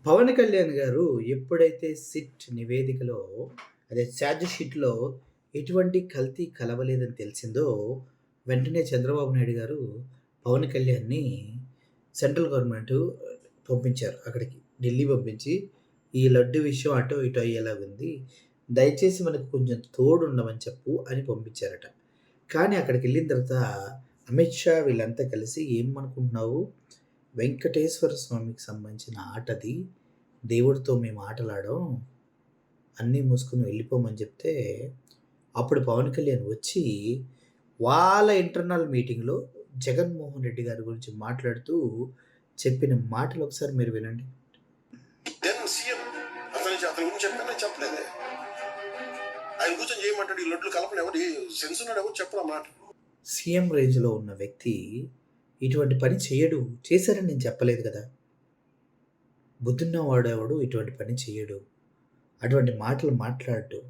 పవన్ కళ్యాణ్ గారు ఎప్పుడైతే సిట్ నివేదికలో అదే ఛార్జ్ షీట్‌లో ఎటువంటి కల్తీ కలవలేదని తెలిసిందో, వెంటనే చంద్రబాబు నాయుడు గారు పవన్ కళ్యాణ్‌ని సెంట్రల్ గవర్నమెంట్ పంపించారు అక్కడికి. ఢిల్లీ పంపించి, "ఈ లడ్డు విషయం అటో ఇటో అయ్యేలాగుంది. దయచేసి మనకు కొంచెం తోడుండమని చెప్పు" అని పంపించారట. కానీ అక్కడికెళ్ళిన తర్వాత అమిత్ షా వీళ్ళంతా కలిసి "ఏమనుకుంటున్నావు? వెంకటేశ్వర స్వామికి సంబంధించిన ఆటది. దేవుడితో మేము ఆటలాడం. అన్నీ మూసుకొని వెళ్ళిపోమని" చెప్తే, అప్పుడు పవన్ కళ్యాణ్ వచ్చి వాళ్ళ ఇంటర్నల్ మీటింగ్‌లో జగన్మోహన్ రెడ్డి గారి గురించి మాట్లాడుతూ చెప్పిన మాటలు ఒకసారి మీరు వినండి. దెన్ సీఎం అతని గురించి చెప్పాను, చెప్పలేదే. ఆయన కూర్చొని చేయమంటాడు, ఈ లొడ్లు కలపని ఎవరు సెన్స్ ఉన్నాడు, ఎవరు చెప్పరు మాట. సీఎం రేంజ్‌లో ఉన్న వ్యక్తి ఇటువంటి పని చేయడు. చేశారని నేను చెప్పలేదు కదా! బుద్ధున్నవాడెవడు ఇటువంటి పని చెయ్యడు. అటువంటి మాటలు మాట్లాడడు.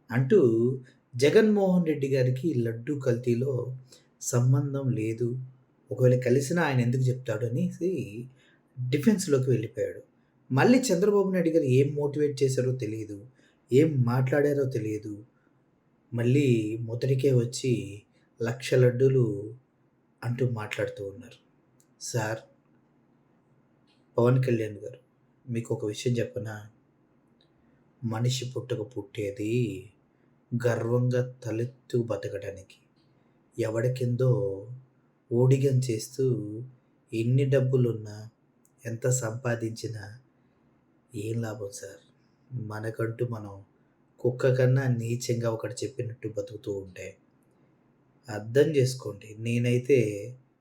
అంటూ జగన్మోహన్ రెడ్డి గారికి లడ్డూ కల్తీలో సంబంధం లేదు. ఒకవేళ కలిసినా ఆయన ఎందుకు చెప్తాడు అనేసి డిఫెన్స్‌లోకి వెళ్ళిపోయాడు. మళ్ళీ చంద్రబాబు నాయుడు గారు ఏం మోటివేట్ చేశారో తెలీదు. ఏం మాట్లాడారో తెలియదు. మళ్ళీ మొదటికే వచ్చి 1,00,000 లడ్డూలు అంటూ మాట్లాడుతూ ఉన్నారు. సార్, పవన్ కళ్యాణ్ గారు, మీకొక విషయం చెప్పనా? మనిషి పుట్టేది గర్వంగా తలెత్తు బతకడానికి. ఎవడికిందో ఊడిగం చేస్తూ ఎన్ని డబ్బులున్నా, ఎంత సంపాదించినా ఏం లాభం సార్? మనకంటూ మనం కుక్క కన్నా నీచంగా ఒకడు చెప్పినట్టు బతుకుతూ ఉంటే అర్థం చేసుకోండి. నేనైతే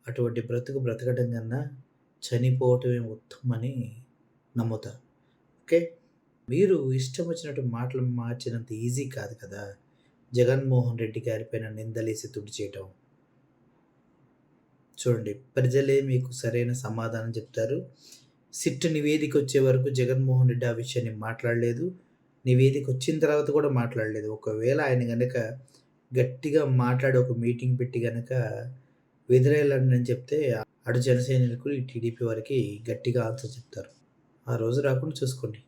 అటువంటి బ్రతుకు బ్రతకడం కన్నా చనిపోవటమే ఉత్తమని నమ్ముతా. ఓకే. మీరు ఇష్టం వచ్చినట్టు మాటలు మార్చినంత ఈజీ కాదు కదా! జగన్మోహన్ రెడ్డి గారిపైన నిందలేసి తుడిచేయటం. చూడండి, ప్రజలే మీకు సరైన సమాధానం చెప్తారు. సిట్ నివేదిక వచ్చే వరకు జగన్మోహన్ రెడ్డి ఆ విషయాన్ని మాట్లాడలేదు. నివేదిక వచ్చిన తర్వాత కూడా మాట్లాడలేదు. ఒకవేళ ఆయన గనక గట్టిగా మాట్లాడి ఒక మీటింగ్ పెట్టి గనక వదిలేయాలని చెప్తే, అటు జన సైనికులు, ఈ టీడీపీ వారికి గట్టిగా ఆన్సర్ చెప్తారు. ఆ రోజు రాకుండా చూసుకోండి.